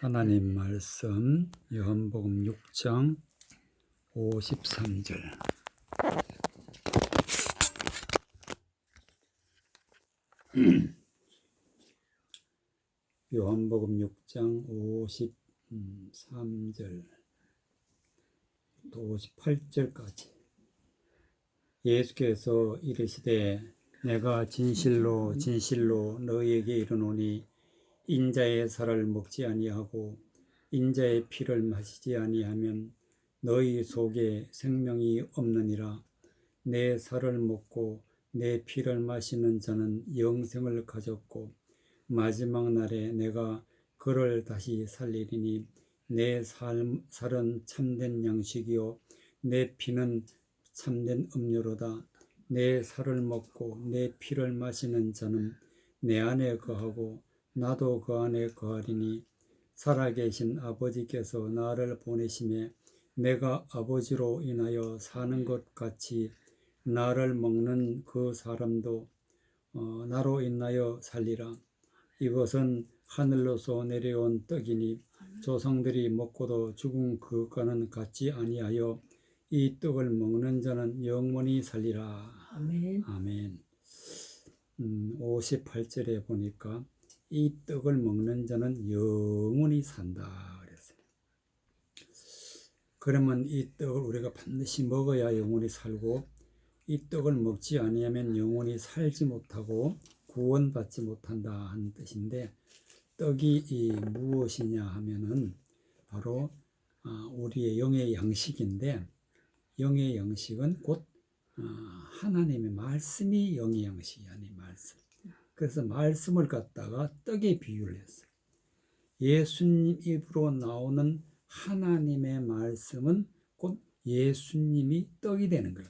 하나님 말씀 요한복음 6장 53절. 요한복음 6장 53절 또 58절까지. 예수께서 이르시되 내가 진실로 진실로 너희에게 이르노니 인자의 살을 먹지 아니하고 인자의 피를 마시지 아니하면 너희 속에 생명이 없느니라. 내 살을 먹고 내 피를 마시는 자는 영생을 가졌고 마지막 날에 내가 그를 다시 살리리니 내 살은 참된 양식이요 내 피는 참된 음료로다. 내 살을 먹고 내 피를 마시는 자는 내 안에 거하고 나도 그 안에 거하리니 살아계신 아버지께서 나를 보내심에 내가 아버지로 인하여 사는 것 같이 나를 먹는 그 사람도 나로 인하여 살리라. 이것은 하늘로서 내려온 떡이니 조상들이 먹고도 죽은 그것과는 같지 아니하여 이 떡을 먹는 자는 영원히 살리라. 아멘. 아멘. 58절에 보니까 이 떡을 먹는 자는 영원히 산다 그랬어요. 그러면 이 떡을 우리가 반드시 먹어야 영원히 살고, 이 떡을 먹지 아니하면 영원히 살지 못하고 구원받지 못한다 하는 뜻인데, 떡이 무엇이냐 하면은 바로 우리의 영의 양식인데, 영의 양식은 곧 하나님의 말씀이 영의 양식이 아닌 말씀. 그래서 말씀을 갖다가 떡에 비유를 했어요. 예수님 입으로 나오는 하나님의 말씀은 곧 예수님이 떡이 되는 거예요.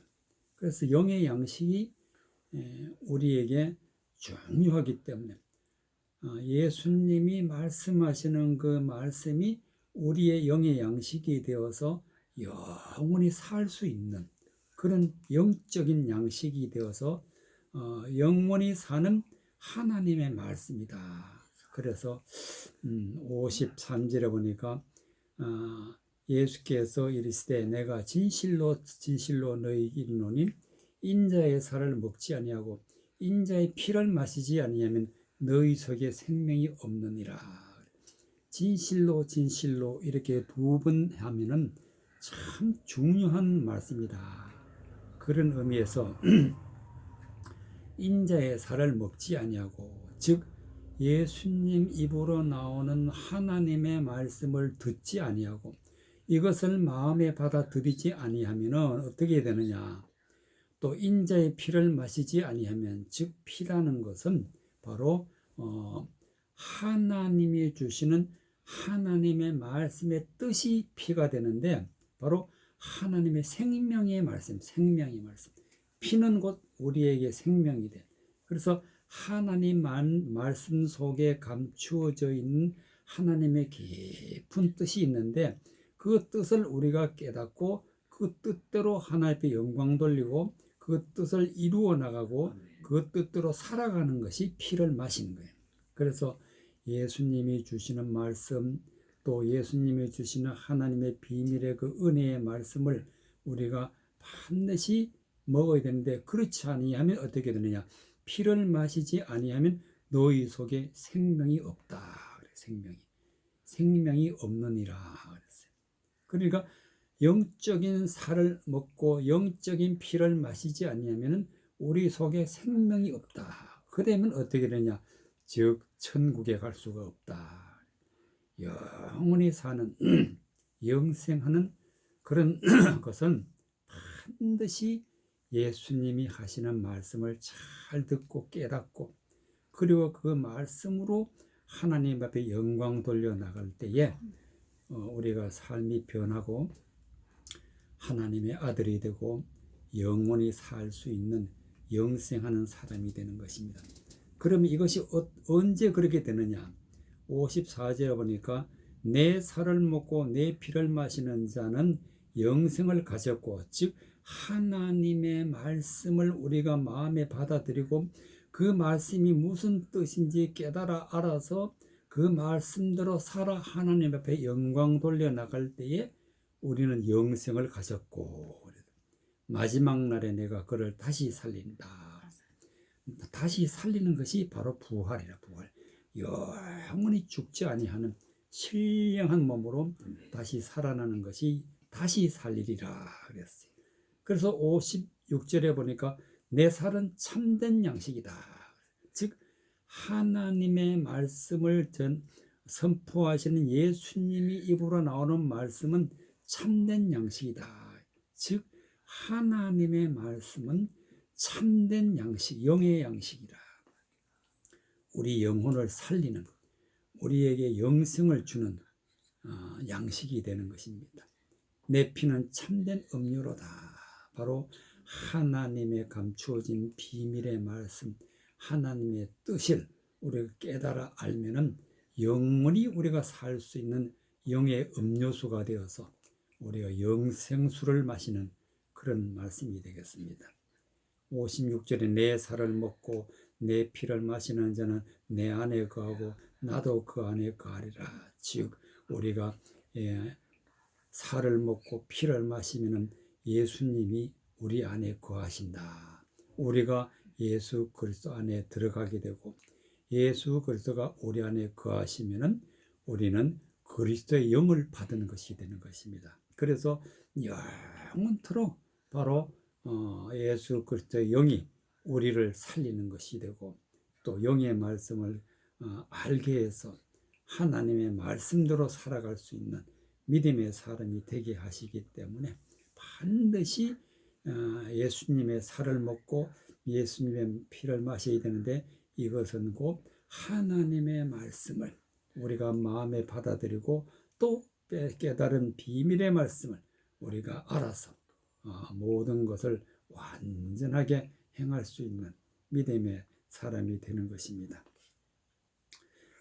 그래서 영의 양식이 우리에게 중요하기 때문에 예수님이 말씀하시는 그 말씀이 우리의 영의 양식이 되어서 영원히 살 수 있는 그런 영적인 양식이 되어서 영원히 사는 하나님의 말씀이다. 그래서 53절에 보니까 예수께서 이르시되 내가 진실로 진실로 너희에게 이르노니 인자의 살을 먹지 아니하고 인자의 피를 마시지 아니하면 너희 속에 생명이 없느니라. 진실로 진실로 이렇게 두 번 하면은 참 중요한 말씀이다. 그런 의미에서 인자의 살을 먹지 아니하고, 즉 예수님 입으로 나오는 하나님의 말씀을 듣지 아니하고 이것을 마음에 받아들이지 아니하면 어떻게 되느냐. 또 인자의 피를 마시지 아니하면, 즉 피라는 것은 바로 하나님이 주시는 하나님의 말씀의 뜻이 피가 되는데, 바로 하나님의 생명의 말씀, 생명의 말씀. 피는 곧 우리에게 생명이 돼. 그래서 하나님 말씀 속에 감추어져 있는 하나님의 깊은 뜻이 있는데, 그 뜻을 우리가 깨닫고 그 뜻대로 하나님께 영광 돌리고 그 뜻을 이루어 나가고 그 뜻대로 살아가는 것이 피를 마시는 거예요. 그래서 예수님이 주시는 말씀, 또 예수님이 주시는 하나님의 비밀의 그 은혜의 말씀을 우리가 반드시 먹어야 되는데, 그렇지 아니하면 어떻게 되느냐. 피를 마시지 아니하면 너희 속에 생명이 없다. 생명이 없느니라 그랬어요. 그러니까 영적인 살을 먹고 영적인 피를 마시지 아니하면 우리 속에 생명이 없다. 그러면 어떻게 되냐. 즉 천국에 갈 수가 없다. 영원히 사는 영생하는 그런 것은 반드시 예수님이 하시는 말씀을 잘 듣고 깨닫고, 그리고 그 말씀으로 하나님 앞에 영광 돌려 나갈 때에 우리가 삶이 변하고 하나님의 아들이 되고 영원히 살 수 있는 영생하는 사람이 되는 것입니다. 그러면 이것이 언제 그렇게 되느냐. 54절에 보니까 내 살을 먹고 내 피를 마시는 자는 영생을 가졌고, 즉 하나님의 말씀을 우리가 마음에 받아들이고 그 말씀이 무슨 뜻인지 깨달아 알아서 그 말씀대로 살아 하나님 앞에 영광 돌려 나갈 때에 우리는 영생을 가졌고, 마지막 날에 내가 그를 다시 살린다. 다시 살리는 것이 바로 부활이라. 부활. 영원히 죽지 아니하는 신령한 몸으로 다시 살아나는 것이 다시 살리리라 그랬어요. 그래서 56절에 보니까 내 살은 참된 양식이다. 즉 하나님의 말씀을 선포하시는 예수님이 입으로 나오는 말씀은 참된 양식이다. 즉 하나님의 말씀은 참된 양식, 영의 양식이다. 우리 영혼을 살리는, 우리에게 영생을 주는 양식이 되는 것입니다. 내 피는 참된 음료로다. 바로 하나님의 감추어진 비밀의 말씀, 하나님의 뜻을 우리가 깨달아 알면은 영원히 우리가 살 수 있는 영의 음료수가 되어서 우리가 영생수를 마시는 그런 말씀이 되겠습니다. 56절에 내 살을 먹고 내 피를 마시는 자는 내 안에 거하고 나도 그 안에 거하리라. 즉 우리가 살을 먹고 피를 마시면 예수님이 우리 안에 거하신다. 우리가 예수 그리스도 안에 들어가게 되고 예수 그리스도가 우리 안에 거하시면 우리는 그리스도의 영을 받는 것이 되는 것입니다. 그래서 영원토록 바로 예수 그리스도의 영이 우리를 살리는 것이 되고 또 영의 말씀을 알게 해서 하나님의 말씀대로 살아갈 수 있는 믿음의 사람이 되게 하시기 때문에 반드시 예수님의 살을 먹고 예수님의 피를 마셔야 되는데 이것은 곧 하나님의 말씀을 우리가 마음에 받아들이고 또 깨달은 비밀의 말씀을 우리가 알아서 모든 것을 완전하게 행할 수 있는 믿음의 사람이 되는 것입니다.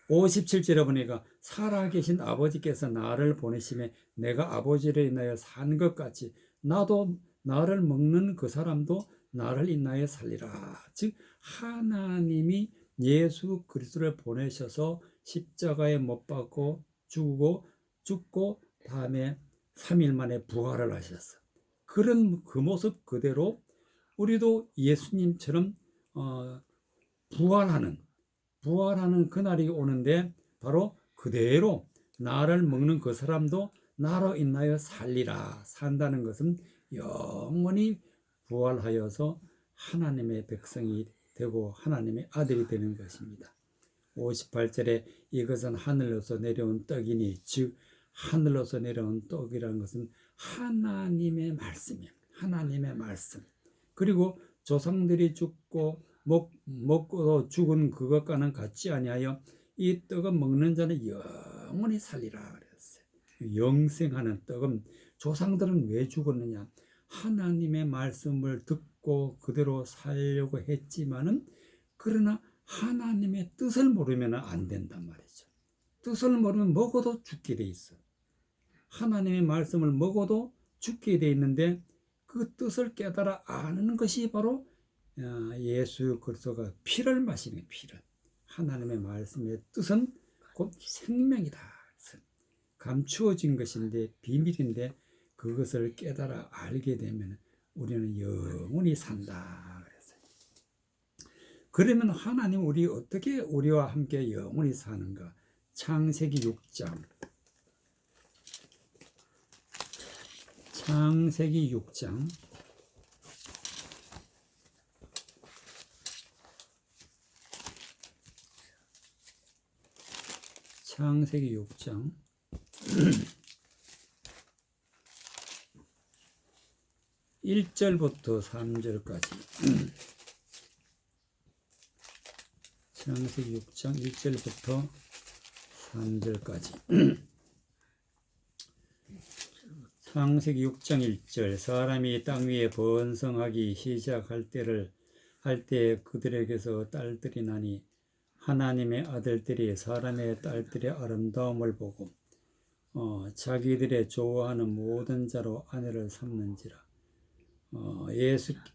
57절에 보니까 살아계신 아버지께서 나를 보내심에 내가 아버지를 인하여 산 것 같이 나도 나를 먹는 그 사람도 나를 인하여 살리라. 즉 하나님이 예수 그리스도를 보내셔서 십자가에 못 박고 죽고 다음에 3일 만에 부활을 하셨어. 그런 그 모습 그대로 우리도 예수님처럼 부활하는 그날이 오는데 바로 그대로 나를 먹는 그 사람도 나로 인하여 살리라. 산다는 것은 영원히 부활하여서 하나님의 백성이 되고 하나님의 아들이 되는 것입니다. 58절에 이것은 하늘로서 내려온 떡이니 즉 하늘로서 내려온 떡이라는 것은 하나님의 말씀이에요. 하나님의 말씀. 그리고 조상들이 죽고 먹고도 죽은 그것과는 같지 아니하여 이 떡은 먹는 자는 영원히 살리라 그랬어요. 영생하는 떡은 조상들은 왜 죽었느냐? 하나님의 말씀을 듣고 그대로 살려고 했지만은 그러나 하나님의 뜻을 모르면 안 된단 말이죠. 뜻을 모르면 먹어도 죽게 돼 있어. 하나님의 말씀을 먹어도 죽게 돼 있는데 그 뜻을 깨달아 아는 것이 바로 예수 그리스도가 피를 마시는 피를. 하나님의 말씀의 뜻은 곧 생명이다. 감추어진 것인데 비밀인데 그것을 깨달아 알게 되면 우리는 영원히 산다. 그랬어요. 그러면 하나님 우리 어떻게 우리와 함께 영원히 사는가? 창세기 6장. 창세기 6장. 창세기 6장 1절부터 3절까지 창세기 6장 1절부터 3절까지 창세기 6장 1절 사람이 땅 위에 번성하기 시작할 때 그들에게서 딸들이 나니 하나님의 아들들이 사람의 딸들의 아름다움을 보고 자기들의 좋아하는 모든 자로 아내를 삼는지라.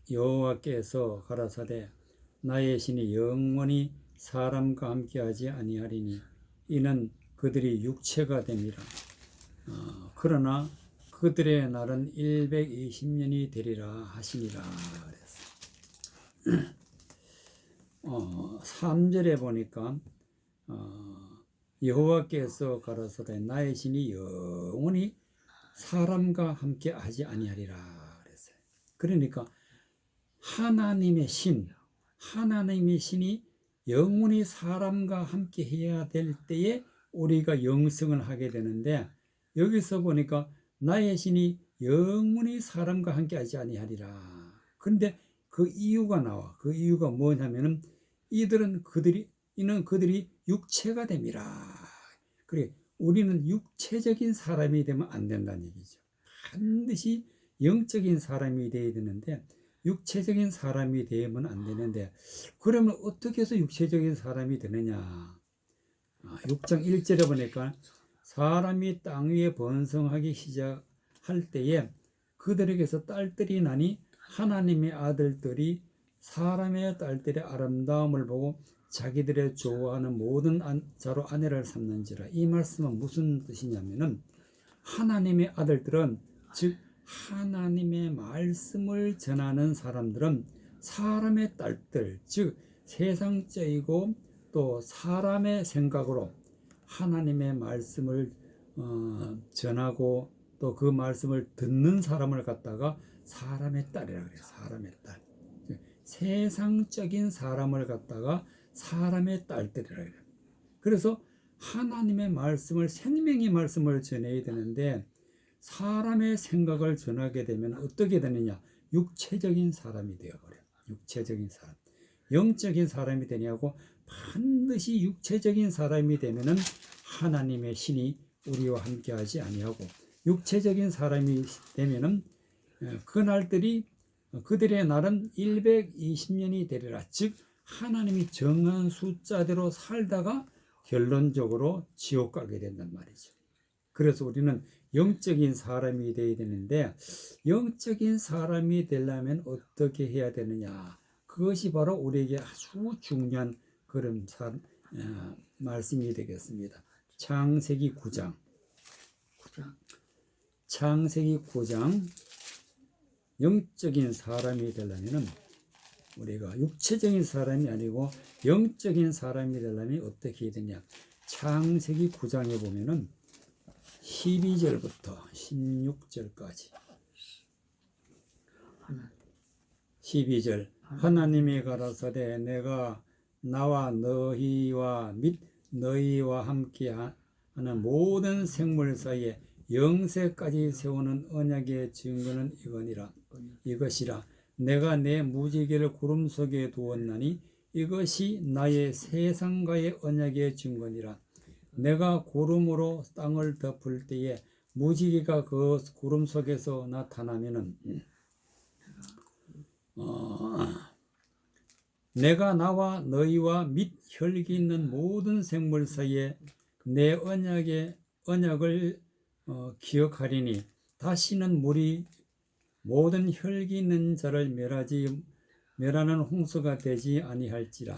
여호와께서 가라사대 나의 신이 영원히 사람과 함께하지 아니하리니 이는 그들이 육체가 됨이라. 그러나 그들의 날은 120년이 되리라 하시니라. 그래서 3절에 보니까 여호와께서 가라사대 나의 신이 영원히 사람과 함께 하지 아니하리라 그랬어요. 그러니까 하나님의 신이 영원히 사람과 함께 해야 될 때에 우리가 영성을 하게 되는데, 여기서 보니까 나의 신이 영원히 사람과 함께 하지 아니하리라. 그런데 그 이유가 나와. 그 이유가 뭐냐면은 이는 그들이 육체가 됨이라. 그래, 우리는 육체적인 사람이 되면 안 된다는 얘기죠. 반드시 영적인 사람이 되어야 되는데 육체적인 사람이 되면 안 되는데, 그러면 어떻게 해서 육체적인 사람이 되느냐. 6장 1절에 보니까 사람이 땅 위에 번성하기 시작할 때에 그들에게서 딸들이 나니 하나님의 아들들이 사람의 딸들의 아름다움을 보고 자기들의 좋아하는 모든 자로 아내를 삼는지라. 이 말씀은 무슨 뜻이냐면은 하나님의 아들들은, 즉 하나님의 말씀을 전하는 사람들은 사람의 딸들, 즉 세상적이고 또 사람의 생각으로 하나님의 말씀을 전하고 또 그 말씀을 듣는 사람을 갖다가 사람의 딸이라 그래요. 사람의 딸. 세상적인 사람을 갖다가 사람의 딸들이라 그래요. 그래서 하나님의 말씀을, 생명의 말씀을 전해야 되는데 사람의 생각을 전하게 되면 어떻게 되느냐? 육체적인 사람이 되어버려요. 육체적인 사람. 영적인 사람이 되냐고, 반드시 육체적인 사람이 되면은 하나님의 신이 우리와 함께 하지 아니하고, 육체적인 사람이 되면은 그들의 날은 120년이 되리라. 즉 하나님이 정한 숫자대로 살다가 결론적으로 지옥 가게 된단 말이죠. 그래서 우리는 영적인 사람이 되어야 되는데, 영적인 사람이 되려면 어떻게 해야 되느냐? 그것이 바로 우리에게 아주 중요한 그런 말씀이 되겠습니다. 창세기 9장. 영적인 사람이 되려면 우리가 육체적인 사람이 아니고 영적인 사람이 되려면 어떻게 해야 되냐? 창세기 9장에 보면은 12절부터 16절까지. 12절. 하나님이 가라사대 내가 나와 너희와 및 너희와 함께 하는 모든 생물 사이에 영세까지 세우는 언약의 증거는 이것이라. 내가 내 무지개를 구름 속에 두었나니 이것이 나의 세상과의 언약의 증거니라. 내가 구름으로 땅을 덮을 때에 무지개가 그 구름 속에서 나타나면은 내가 나와 너희와 및 혈기 있는 모든 생물 사이에 내 언약을 기억하리니 다시는 물이 모든 혈기 있는 자를 멸하는 홍수가 되지 아니할지라.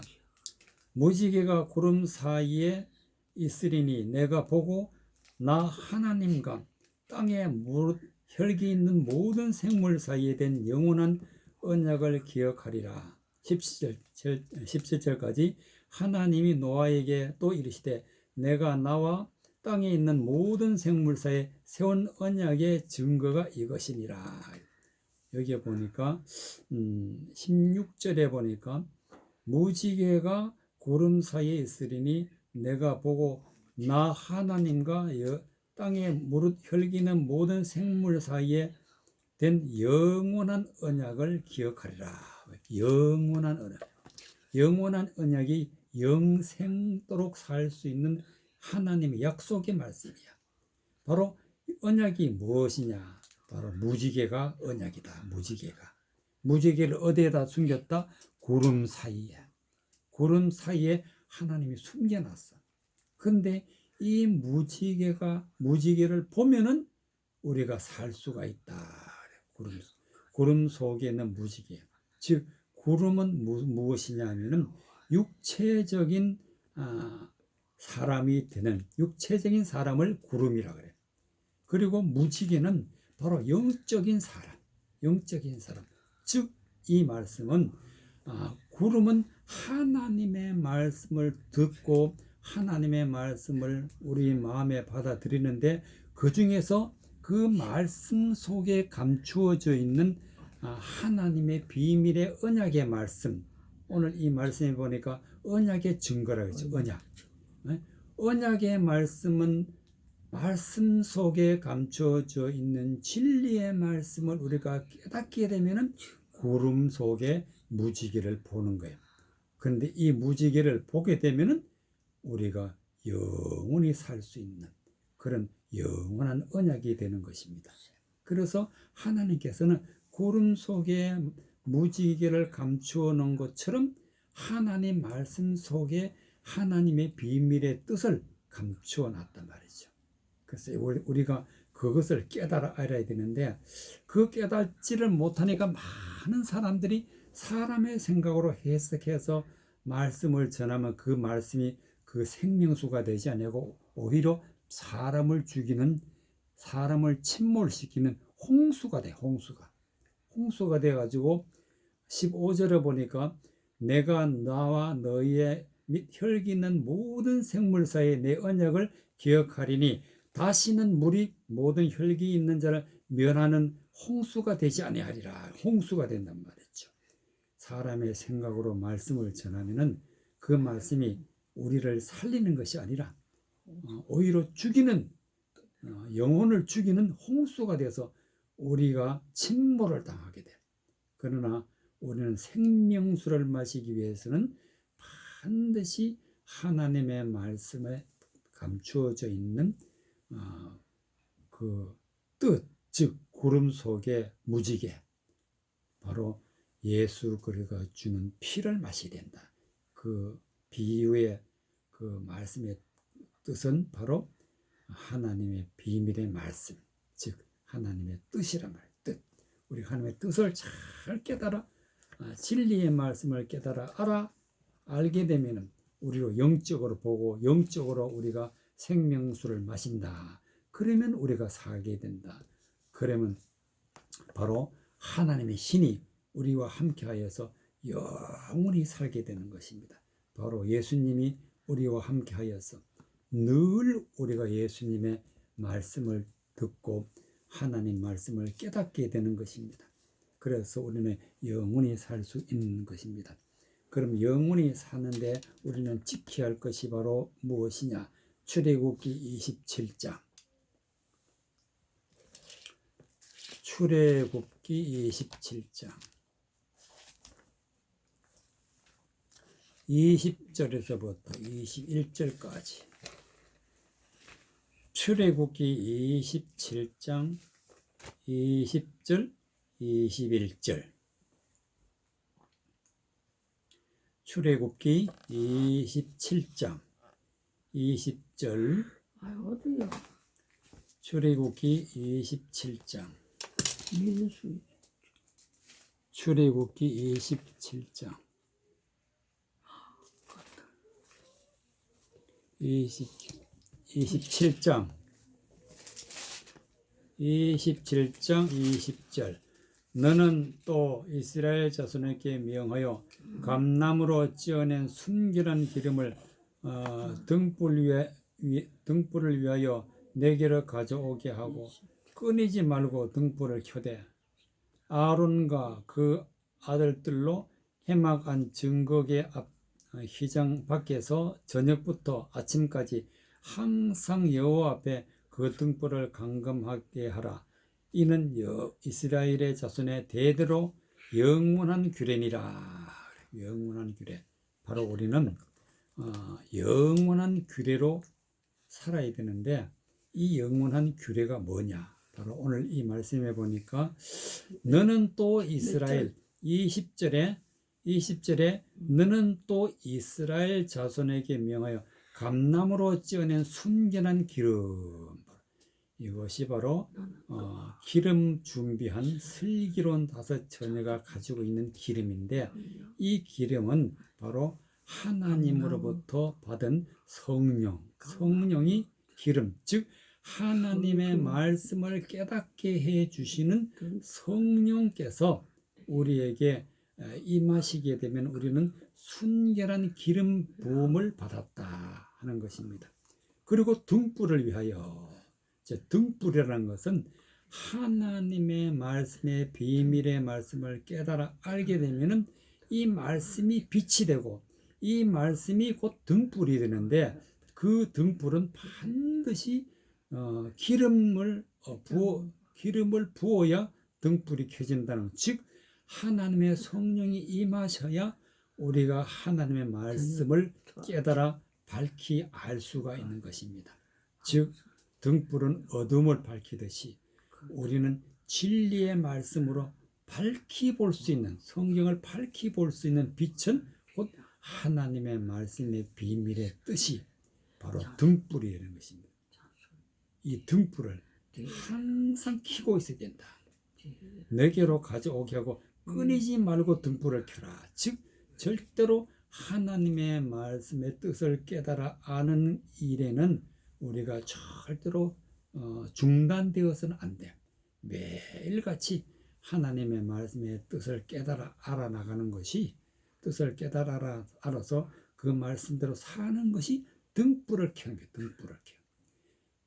무지개가 구름 사이에 있으리니 내가 보고 나 하나님과 땅에 혈기 있는 모든 생물 사이에 된 영원한 언약을 기억하리라. 17절까지 하나님이 노아에게 또 이르시되 내가 나와 땅에 있는 모든 생물 사이에 세운 언약의 증거가 이것이니라. 여기에 보니까 16절에 보니까 무지개가 구름 사이에 있으리니 내가 보고 나 하나님과 땅에 무릇 혈기는 모든 생물 사이에 된 영원한 언약을 기억하리라. 영원한 언약이 영생도록 살 수 있는 하나님의 약속의 말씀이야. 바로 언약이 무엇이냐? 바로 무지개가 언약이다. 무지개를 어디에다 숨겼다? 구름 사이에 하나님이 숨겨놨어. 근데 이 무지개를 보면은 우리가 살 수가 있다. 구름 속에 있는 무지개. 즉 구름은 무엇이냐 하면은 육체적인 사람이 되는 육체적인 사람을 구름이라 그래요. 그리고 무지개는 바로 영적인 사람, 영적인 사람. 즉 이 말씀은 구름은 하나님의 말씀을 듣고 하나님의 말씀을 우리 마음에 받아들이는데 그 중에서 그 말씀 속에 감추어져 있는 하나님의 비밀의 언약의 말씀. 오늘 이 말씀에 보니까 언약의 증거라고 했죠. 언약. 언약의 말씀은 말씀 속에 감춰져 있는 진리의 말씀을 우리가 깨닫게 되면은 구름 속에 무지개를 보는 거예요. 그런데 이 무지개를 보게 되면은 우리가 영원히 살 수 있는 그런 영원한 언약이 되는 것입니다. 그래서 하나님께서는 구름 속에 무지개를 감추어 놓은 것처럼 하나님 말씀 속에 하나님의 비밀의 뜻을 감추어 놨단 말이죠. 그래서 우리가 그것을 깨달아 알아야 되는데 그 깨닫지를 못하니까 많은 사람들이 사람의 생각으로 해석해서 말씀을 전하면 그 말씀이 그 생명수가 되지 않고 오히려 사람을 죽이는, 사람을 침몰시키는 홍수가 돼. 홍수가 돼가지고 15절에 보니까 내가 나와 너희의 및 혈기 있는 모든 생물 사이에 내 언약을 기억하리니 다시는 물이 모든 혈기 있는 자를 멸하는 홍수가 되지 아니하리라. 홍수가 된단 말이죠. 사람의 생각으로 말씀을 전하면은 그 말씀이 우리를 살리는 것이 아니라 오히려 죽이는, 영혼을 죽이는 홍수가 돼서 우리가 침몰을 당하게 돼. 그러나 우리는 생명수를 마시기 위해서는 반드시 하나님의 말씀에 감추어져 있는 그 뜻, 즉 구름 속의 무지개, 바로 예수 그리스도가 주는 피를 마셔야 된다. 그 비유의 그 말씀의 뜻은 바로 하나님의 비밀의 말씀, 즉 하나님의 뜻이란 말이에요. 뜻. 우리 하나님의 뜻을 잘 깨달아 진리의 말씀을 깨달아 알게 되면 우리로 영적으로 보고 영적으로 우리가 생명수를 마신다. 그러면 우리가 살게 된다. 그러면 바로 하나님의 신이 우리와 함께하여서 영원히 살게 되는 것입니다. 바로 예수님이 우리와 함께하여서 늘 우리가 예수님의 말씀을 듣고 하나님 말씀을 깨닫게 되는 것입니다. 그래서 우리는 영원히 살 수 있는 것입니다. 그럼 영원히 사는데 우리는 지켜야 할 것이 바로 무엇이냐? 출애굽기 27장. 출애굽기 27장 20절에서부터 21절까지. 출애굽기 27장 20절 21절. 출애굽기 27장 20절. 어디요? 출애굽기 27장. 민수. 출애굽기 27장 27장 20절. 너는 또 이스라엘 자손에게 명하여 감나무로 찌어낸 순결한 기름을 등불을 위하여 내게로 가져오게 하고 끊이지 말고 등불을 켜되 아론과 그 아들들로 해막 안 증거계 앞 휘장 밖에서 저녁부터 아침까지 항상 여호와 앞에 그 등불을 감금하게 하라. 이는 이스라엘의 자손의 대대로 영원한 규례니라. 영원한 규례. 바로 우리는 영원한 규례로 살아야 되는데 이 영원한 규례가 뭐냐? 바로 오늘 이 말씀에 보니까 너는 또 이스라엘 20절에 너는 또 이스라엘 자손에게 명하여 감나무로 찌어낸 순결한 기름. 이것이 바로 기름 준비한 슬기로운 5 처녀가 가지고 있는 기름인데 이 기름은 바로 하나님으로부터 받은 성령이 기름, 즉 하나님의 말씀을 깨닫게 해 주시는 성령께서 우리에게 임하시게 되면 우리는 순결한 기름 부음을 받았다 하는 것입니다. 그리고 등불을 위하여, 등불이라는 것은 하나님의 말씀의 비밀의 말씀을 깨달아 알게 되면은 이 말씀이 빛이 되고 이 말씀이 곧 등불이 되는데, 그 등불은 반드시 기름을 부어야 등불이 켜진다는, 즉 하나님의 성령이 임하셔야 우리가 하나님의 말씀을 깨달아 밝히 알 수가 있는 것입니다. 즉 등불은 어둠을 밝히듯이 우리는 진리의 말씀으로 밝히 볼 수 있는, 성경을 밝히 볼 수 있는 빛은 곧 하나님의 말씀의 비밀의 뜻이 바로 등불이 되는 것입니다. 이 등불을 항상 켜고 있어야 된다. 내게로 가져오게 하고 끊이지 말고 등불을 켜라. 즉 절대로 하나님의 말씀의 뜻을 깨달아 아는 일에는 우리가 절대로 중단되어서는 안 돼. 매일같이 하나님의 말씀의 뜻을 깨달아 알아나가는 것이, 뜻을 깨달아 알아서 그 말씀대로 사는 것이 등불을 켜는 거예요. 등불을 켜.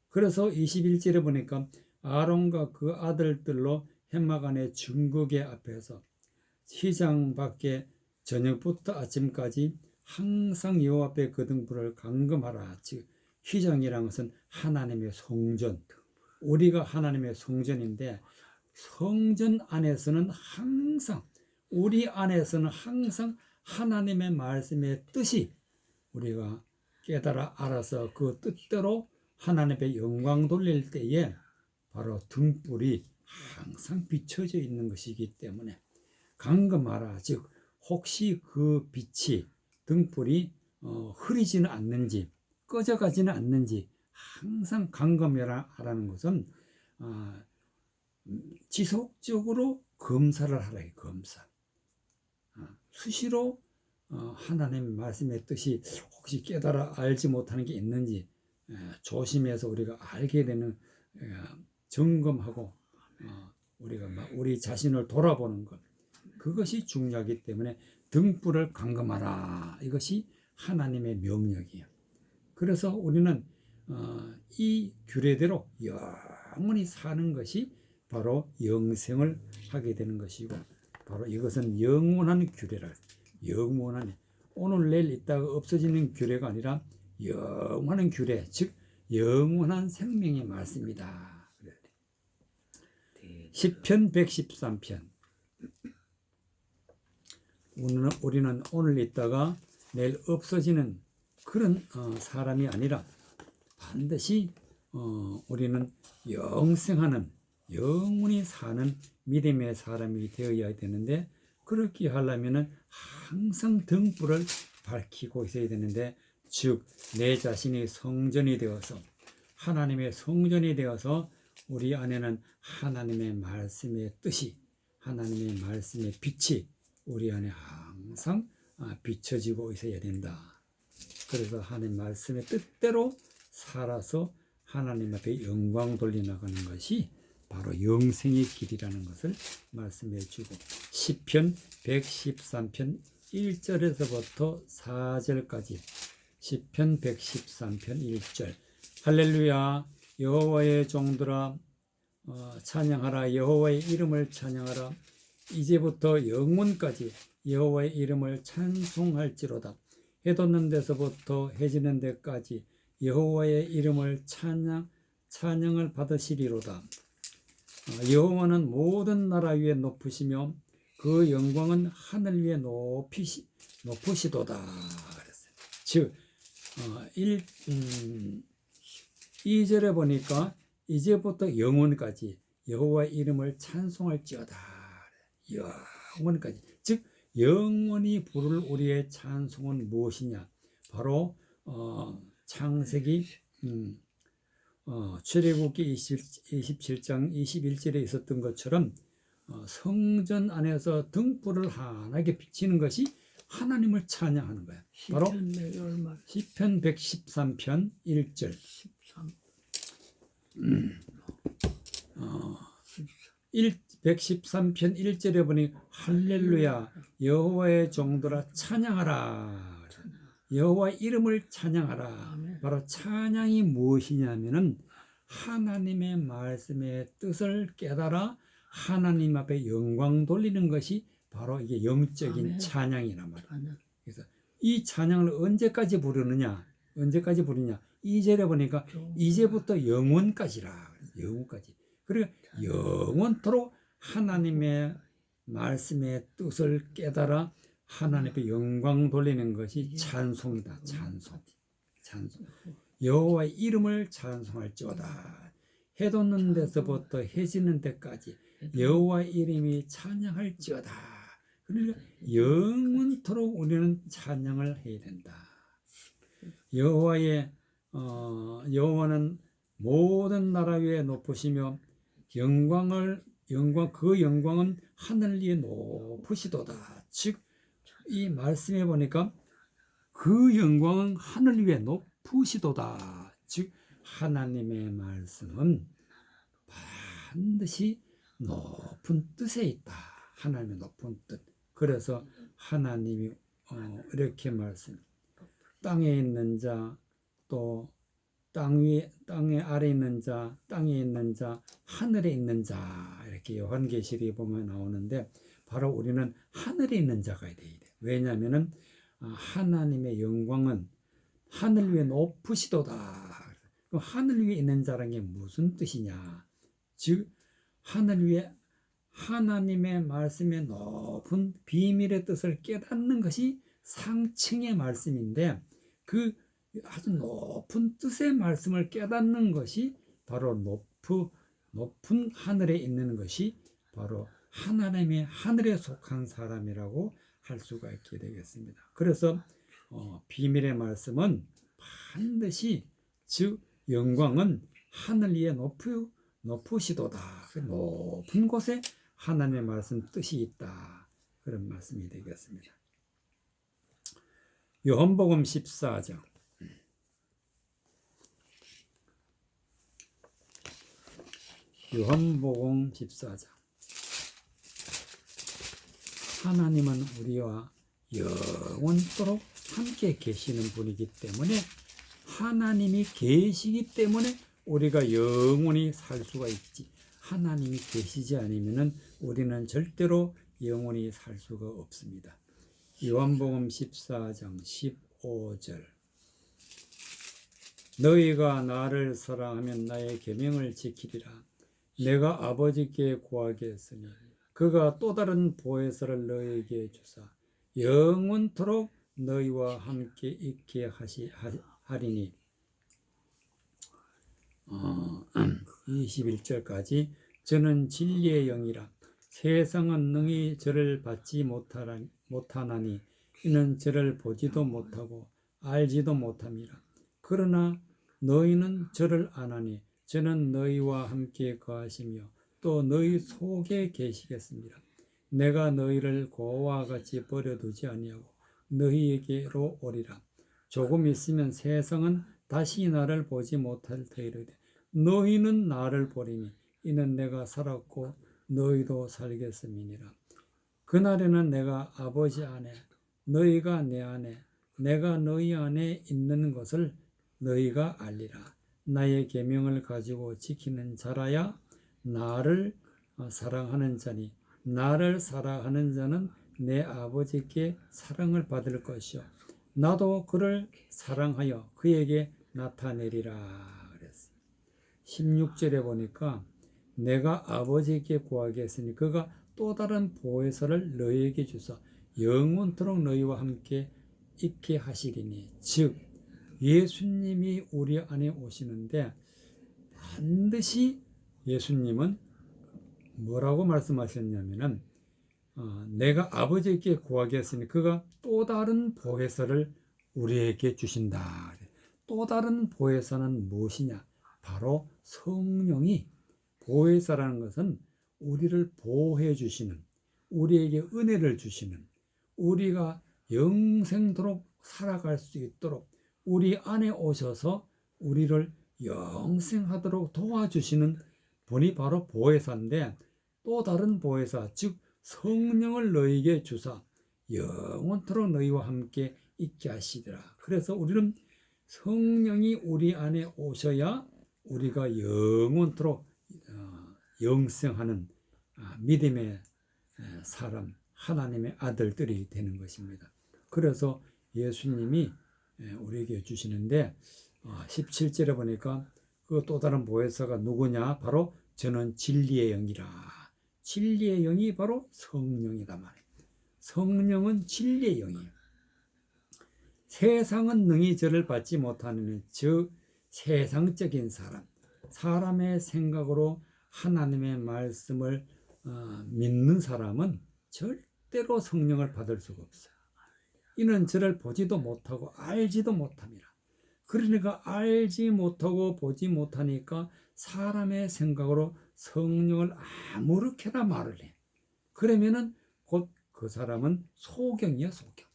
그래서 21절에 보니까 아론과 그 아들들로 해마간의 중국의 앞에서 휘장 밖에 저녁부터 아침까지 항상 여호와 앞에 그 등불을 감금하라. 즉 휘장이라는 것은 하나님의 성전, 우리가 하나님의 성전인데, 성전 안에서는 항상, 우리 안에서는 항상 하나님의 말씀의 뜻이 우리가 깨달아 알아서 그 뜻대로 하나님의 영광 돌릴 때에 바로 등불이 항상 비춰져 있는 것이기 때문에 감금하라. 즉 혹시 그 빛이, 등불이 흐리지는 않는지 꺼져가지는 않는지 항상 감금하라는 것은 지속적으로 검사를 하라. 검사. 수시로 하나님의 말씀의 뜻이 혹시 깨달아 알지 못하는 게 있는지 조심해서 우리가 알게 되는, 점검하고 우리가 우리 자신을 돌아보는 것, 그것이 중요하기 때문에 등불을 감금하라. 이것이 하나님의 명령이에요. 그래서 우리는 이 규례대로 영원히 사는 것이 바로 영생을 하게 되는 것이고, 바로 이것은 영원한 규례라. 영원한, 오늘 내일 있다가 없어지는 규례가 아니라 영원한 규례, 즉 영원한 생명의 말씀이다. 시편 113편. 우리는 오늘 있다가 내일 없어지는 그런 사람이 아니라 반드시 우리는 영생하는, 영원히 사는 믿음의 사람이 되어야 되는데, 그렇게 하려면 항상 등불을 밝히고 있어야 되는데, 즉 내 자신이 성전이 되어서, 하나님의 성전이 되어서 우리 안에는 하나님의 말씀의 뜻이, 하나님의 말씀의 빛이 우리 안에 항상 비춰지고 있어야 된다. 그래서 하나님 말씀의 뜻대로 살아서 하나님 앞에 영광 돌려나가는 것이 바로 영생의 길이라는 것을 말씀해 주고, 시편 113편 1절에서부터 4절까지, 시편 113편 1절. 할렐루야, 여호와의 종들아 찬양하라. 여호와의 이름을 찬양하라. 이제부터 영원까지 여호와의 이름을 찬송할지로다. 해 돋는 데서부터 해 지는 데까지 여호와의 이름을 찬양을 받으시리로다. 여호와는 모든 나라 위에 높으시며 그 영광은 하늘 위에 높으시도다. 그랬어요. 즉 2절에 보니까 이제부터 영원까지 여호와의 이름을 찬송할지어다. 영원까지. 즉 영원히 부를 우리의 찬송은 무엇이냐? 바로 창세기 출애굽기 27장 21절에 있었던 것처럼 성전 안에서 등불을 환하게 비치는 것이 하나님을 찬양하는 거야. 바로 시편 내가 얼마 시편 113편 1절. 13 113편 1절에 보니 할렐루야 여호와의 종들아 찬양하라. 여호와 이름을 찬양하라. 아멘. 바로 찬양이 무엇이냐면은 하나님의 말씀의 뜻을 깨달아 하나님 앞에 영광 돌리는 것이 바로 이게 영적인 아멘. 찬양이란 말이에요. 찬양. 그래서 이 찬양을 언제까지 부르느냐? 언제까지 부르냐? 2절에 보니까 이제부터 영원까지라. 영원까지. 그리고 영원토록 하나님의 말씀의 뜻을 깨달아 하나님 앞에 영광 돌리는 것이 찬송이다. 찬송. 찬송. 여호와의 이름을 찬송할지어다. 해 돋는 데서부터 해 지는 데까지 여호와의 이름이 찬양할지어다. 그러니까 영원토록 우리는 찬양을 해야 된다. 여호와는 모든 나라 위에 높으시며 그 영광은 하늘 위에 높으시도다. 즉 이 말씀에 보니까 그 영광은 하늘 위에 높으시도다. 즉 하나님의 말씀은 반드시 높은 뜻에 있다. 하나님의 높은 뜻. 그래서 하나님이 이렇게 말씀. 땅에 있는 자, 또 땅 아래 있는 자, 땅에 있는 자, 하늘에 있는 자, 이렇게 요한계시록에 보면 나오는데 바로 우리는 하늘에 있는 자가 돼야 돼. 왜냐하면은 하나님의 영광은 하늘 위에 높으시도다. 그럼 하늘 위에 있는 자라는 게 무슨 뜻이냐? 즉 하늘 위에 하나님의 말씀의 높은 비밀의 뜻을 깨닫는 것이 상층의 말씀인데 그 아주 높은 뜻의 말씀을 깨닫는 것이 바로 높은 하늘에 있는 것이 바로 하나님의 하늘에 속한 사람이라고 할 수가 있게 되겠습니다. 그래서 비밀의 말씀은 반드시 즉 영광은 하늘 위에 높으시도다. 높은 곳에 하나님의 말씀 뜻이 있다. 그런 말씀이 되겠습니다. 요한복음 14장. 요한복음 14장. 하나님은 우리와 영원토록 함께 계시는 분이기 때문에 하나님이 계시기 때문에 우리가 영원히 살 수가 있지. 하나님이 계시지 않으면 우리는 절대로 영원히 살 수가 없습니다. 요한복음 14장 15절. 너희가 나를 사랑하면 나의 계명을 지키리라. 내가 아버지께 구하겠으니 그가 또 다른 보혜사를 너희에게 주사 영원토록 너희와 함께 있게 하리니. 21절까지 저는 진리의 영이라. 세상은 능히 저를 받지 못하나니 이는 저를 보지도 못하고 알지도 못함이라. 그러나 너희는 저를 아나니 저는 너희와 함께 거하시며 또 너희 속에 계시겠습니다. 내가 너희를 고와 같이 버려두지 아니하고 너희에게로 오리라. 조금 있으면 세상은 다시 나를 보지 못할 터이르되 너희는 나를 보리니 이는 내가 살았고 너희도 살겠음이니라. 그날에는 내가 아버지 안에 너희가 내 안에 내가 너희 안에 있는 것을 너희가 알리라. 나의 계명을 가지고 지키는 자라야 나를 사랑하는 자니 나를 사랑하는 자는 내 아버지께 사랑을 받을 것이요 나도 그를 사랑하여 그에게 나타내리라 그랬어요. 16절에 보니까 내가 아버지께 구하겠으니 그가 또 다른 보혜사를 너희에게 주사 영원토록 너희와 함께 있게 하시리니. 즉 예수님이 우리 안에 오시는데 반드시 예수님은 뭐라고 말씀하셨냐면은 내가 아버지께 구하겠으니 그가 또 다른 보혜사를 우리에게 주신다. 또 다른 보혜사는 무엇이냐? 바로 성령이. 보혜사라는 것은 우리를 보호해 주시는, 우리에게 은혜를 주시는, 우리가 영생토록 살아갈 수 있도록 우리 안에 오셔서 우리를 영생하도록 도와주시는 분이 바로 보혜사인데, 또 다른 보혜사 즉 성령을 너희에게 주사 영원토록 너희와 함께 있게 하시리라. 그래서 우리는 성령이 우리 안에 오셔야 우리가 영원토록 영생하는 믿음의 사람, 하나님의 아들들이 되는 것입니다. 그래서 예수님이 우리에게 주시는데 17절에 보니까 그 또 다른 보혜사가 누구냐? 바로 저는 진리의 영이라. 진리의 영이 바로 성령이다 말이에요. 성령은 진리의 영이에요. 세상은 능히 저를 받지 못하는, 즉 세상적인 사람, 사람의 생각으로 하나님의 말씀을 믿는 사람은 절대로 성령을 받을 수가 없어요. 이는 저를 보지도 못하고 알지도 못함이라. 그러니까 알지 못하고 보지 못하니까 사람의 생각으로 성령을 아무렇게나 말을 해. 그러면은 곧 그 사람은 소경이야, 소경.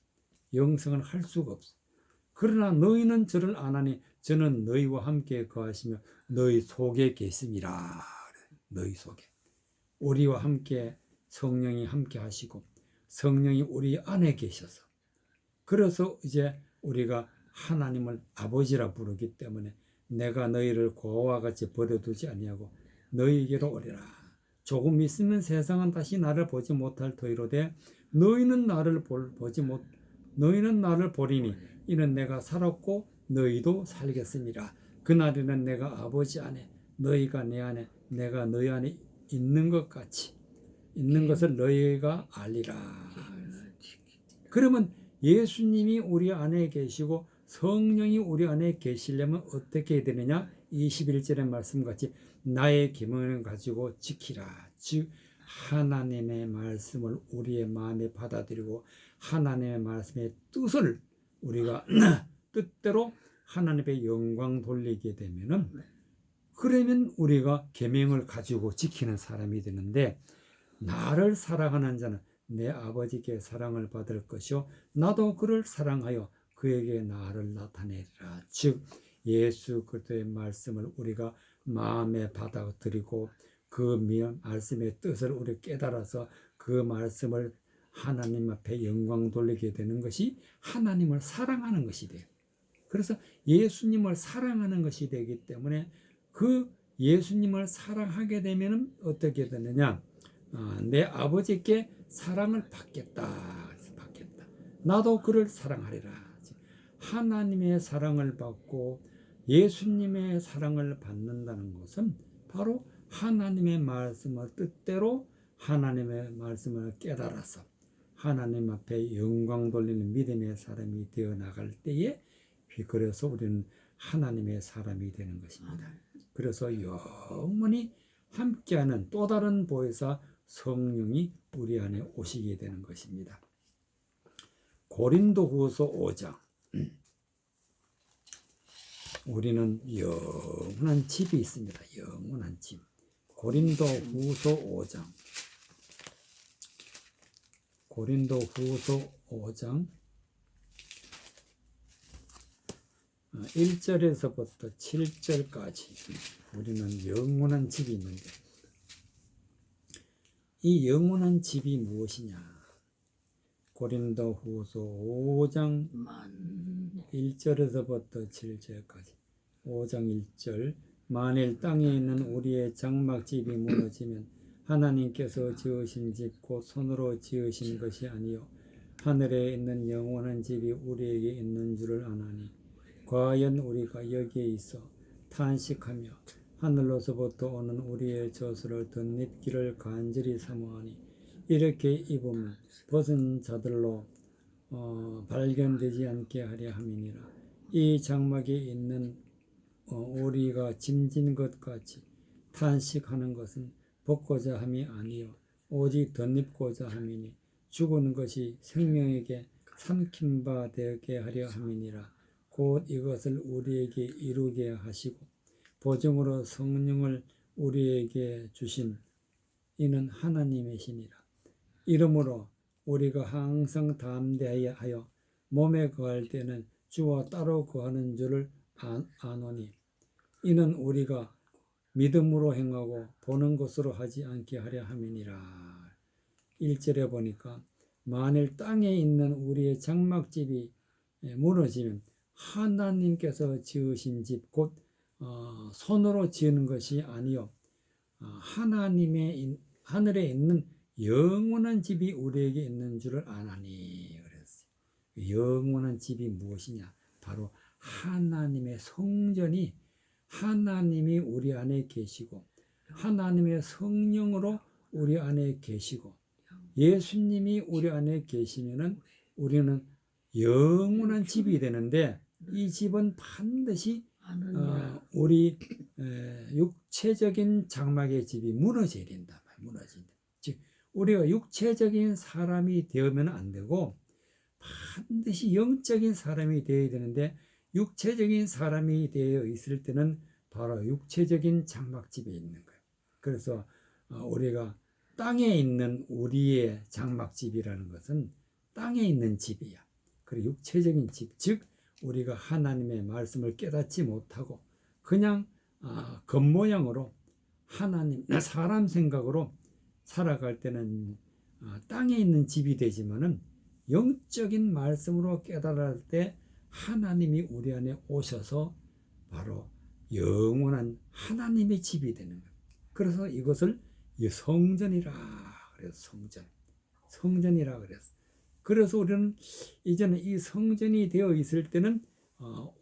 영생을 할 수가 없어. 그러나 너희는 저를 아나니 저는 너희와 함께 거하시며 너희 속에 계심이라. 너희 속에. 우리와 함께 성령이 함께 하시고 성령이 우리 안에 계셔서, 그래서 이제 우리가 하나님을 아버지라 부르기 때문에 내가 너희를 고아와 같이 버려두지 아니하고 너희에게로 오리라. 조금 있으면 세상은 다시 나를 보지 못할 터이로되 너희는 나를 보리니 이는 내가 살았고 너희도 살겠습니다. 그날에는 내가 아버지 안에 너희가 내 안에 내가 너희 안에 있는 것 같이 있는 것을 너희가 알리라. 그러면 예수님이 우리 안에 계시고 성령이 우리 안에 계시려면 어떻게 해야 되느냐? 21절의 말씀같이 나의 계명을 가지고 지키라. 즉 하나님의 말씀을 우리의 마음에 받아들이고 하나님의 말씀의 뜻을 우리가 뜻대로 하나님의 영광 돌리게 되면은, 그러면 우리가 계명을 가지고 지키는 사람이 되는데, 나를 사랑하는 자는 내 아버지께 사랑을 받을 것이요 나도 그를 사랑하여 그에게 나를 나타내리라. 즉 예수 그리스도의 말씀을 우리가 마음에 받아들이고 그 말씀의 뜻을 우리 깨달아서 그 말씀을 하나님 앞에 영광 돌리게 되는 것이 하나님을 사랑하는 것이 돼요. 그래서 예수님을 사랑하는 것이 되기 때문에 그 예수님을 사랑하게 되면 어떻게 되느냐? 내 아버지께 사랑을 받겠다. 나도 그를 사랑하리라. 하나님의 사랑을 받고 예수님의 사랑을 받는다는 것은 바로 하나님의 말씀을 뜻대로 하나님의 말씀을 깨달아서 하나님 앞에 영광 돌리는 믿음의 사람이 되어 나갈 때에, 그래서 우리는 하나님의 사람이 되는 것입니다. 그래서 영원히 함께하는 또 다른 보혜사 성령이 우리 안에 오시게 되는 것입니다. 고린도후서 5장. 우리는 영원한 집이 있습니다. 영원한 집. 고린도후서 5장. 고린도후서 5장 1절에서부터 7절까지 우리는 영원한 집이 있는데, 이 영원한 집이 무엇이냐? 고린도후서 5장 1절에서부터 7절까지. 5장 1절. 만일 땅에 있는 우리의 장막집이 무너지면 하나님께서 지으신 집 곧 손으로 지으신 것이 아니요 하늘에 있는 영원한 집이 우리에게 있는 줄을 아나니, 과연 우리가 여기에 있어 탄식하며 하늘로서부터 오는 우리의 저수를 덧입기를 간절히 사모하니 이렇게 입으면 벗은 자들로 발견되지 않게 하려 함이니라. 이 장막에 있는 우리가 짐진 것 같이 탄식하는 것은 벗고자 함이 아니요 오직 덧입고자 함이니 죽은 것이 생명에게 삼킨 바 되게 하려 함이니라. 곧 이것을 우리에게 이루게 하시고 보증으로 성령을 우리에게 주신 이는 하나님이시니라. 이러므로 우리가 항상 담대하여 몸에 거할 때는 주와 따로 거하는 줄을 아노니 이는 우리가 믿음으로 행하고 보는 것으로 하지 않게 하려 함이니라. 1절에 보니까 만일 땅에 있는 우리의 장막집이 무너지면 하나님께서 지으신 집 곧 손으로 지은 것이 아니요 하나님의 하늘에 있는 영원한 집이 우리에게 있는 줄을 아나니 그랬어요. 영원한 집이 무엇이냐? 바로 하나님의 성전이 하나님이 우리 안에 계시고 하나님의 성령으로 우리 안에 계시고 예수님이 우리 안에 계시면은 우리는 영원한 집이 되는데 이 집은 반드시 우리 육체적인 장막의 집이 무너져야 된다. 무너진다. 즉 우리가 육체적인 사람이 되면 안 되고 반드시 영적인 사람이 되어야 되는데 육체적인 사람이 되어 있을 때는 바로 육체적인 장막집에 있는 거예요. 그래서 우리가 땅에 있는 우리의 장막집이라는 것은 땅에 있는 집이야. 그리고 육체적인 집, 즉 우리가 하나님의 말씀을 깨닫지 못하고 그냥 겉모양으로 하나님, 사람 생각으로 살아갈 때는 땅에 있는 집이 되지만은 영적인 말씀으로 깨달을 때 하나님이 우리 안에 오셔서 바로 영원한 하나님의 집이 되는 거예요. 그래서 이것을 성전이라 그래서 성전이라 그랬어. 그래서 우리는 이제는 이 성전이 되어 있을 때는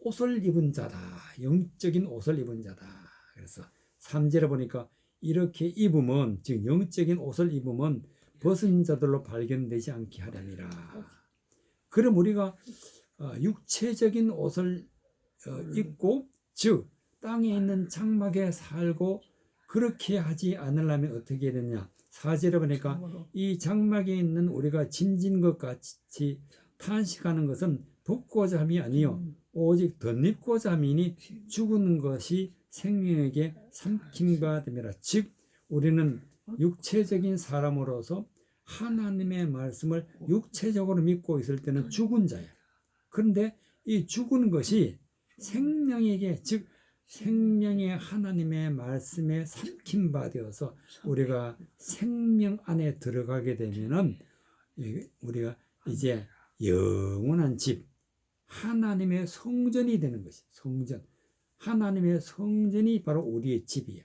옷을 입은 자다. 영적인 옷을 입은 자다. 그래서 3절에 보니까 이렇게 입으면 즉 영적인 옷을 입으면 벗은 자들로 발견되지 않게 하려니라. 그럼 우리가 육체적인 옷을 입고 즉 땅에 있는 장막에 살고 그렇게 하지 않으려면 어떻게 되느냐. 4절에 보니까 이 장막에 있는 우리가 짐진 것 같이 탄식하는 것은 돕고자 함이 아니요 오직 덧입고자 함이니 죽은 것이 생명에게 삼킴바 됨이라. 즉 우리는 육체적인 사람으로서 하나님의 말씀을 육체적으로 믿고 있을 때는 죽은 자야. 그런데 이 죽은 것이 생명에게 즉 생명의 하나님의 말씀에 삼킨 바 되어서 우리가 생명 안에 들어가게 되면은 우리가 이제 영원한 집 하나님의 성전이 되는 것이 성전 하나님의 성전이 바로 우리의 집이에요.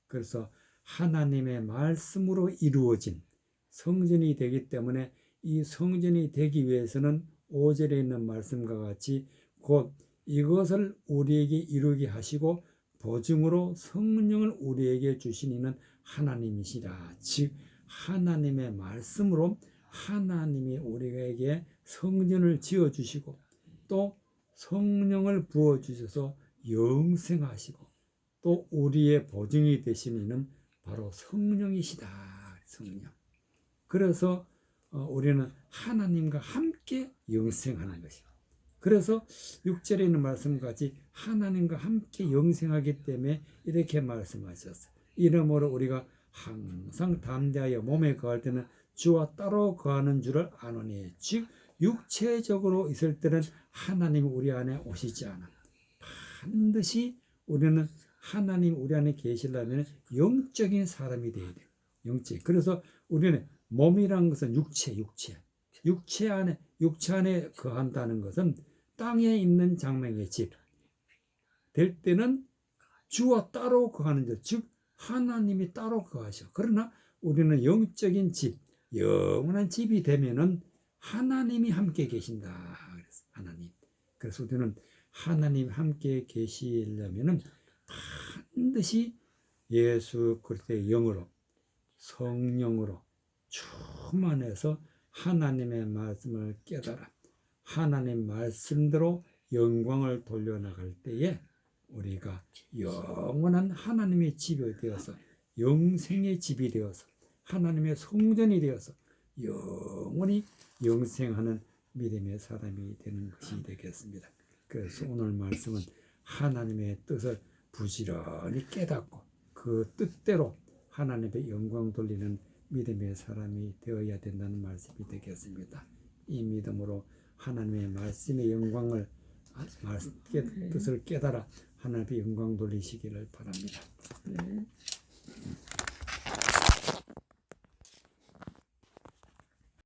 그래서 하나님의 말씀으로 이루어진 성전이 되기 때문에 이 성전이 되기 위해서는 5절에 있는 말씀과 같이 곧 이것을 우리에게 이루게 하시고 보증으로 성령을 우리에게 주신 이는 하나님이시라. 즉 하나님의 말씀으로 하나님이 우리에게 성전을 지어주시고 또 성령을 부어주셔서 영생하시고 또 우리의 보증이 되신 이는 바로 성령이시다. 성령. 그래서 우리는 하나님과 함께 영생하는 것이에요. 그래서 6절에 있는 말씀같이 하나님과 함께 영생하기 때문에 이렇게 말씀하셨어요. 이러므로 우리가 항상 담대하여 몸에 거할 때는 주와 따로 거하는 줄을 아노니 즉 육체적으로 있을 때는 하나님이 우리 안에 오시지 않아. 반드시 우리는 하나님 우리 안에 계시려면 영적인 사람이 되어야 돼요. 영적. 그래서 우리는 몸이란 것은 육체 안에 거한다는 것은 땅에 있는 장막의 집 될 때는 주와 따로 거하는 자, 즉 하나님이 따로 거하셔. 그러나 우리는 영적인 집, 영원한 집이 되면은 하나님이 함께 계신다. 그래서 하나님. 그래서 우리는 하나님 함께 계시려면은 반드시 예수 그리스도의 영으로 성령으로 충만해서 하나님의 말씀을 깨달아 하나님 말씀대로 영광을 돌려나갈 때에 우리가 영원한 하나님의 집이 되어서 영생의 집이 되어서 하나님의 성전이 되어서 영원히 영생하는 믿음의 사람이 되는 것이 되겠습니다. 그래서 오늘 말씀은 하나님의 뜻을 부지런히 깨닫고 그 뜻대로 하나님의 영광 돌리는 믿음의 사람이 되어야 된다는 말씀이 되겠습니다. 이 믿음으로 하나님의 말씀의 영광을 뜻을 깨달아 하나님의 영광 돌리시기를 바랍니다. 네.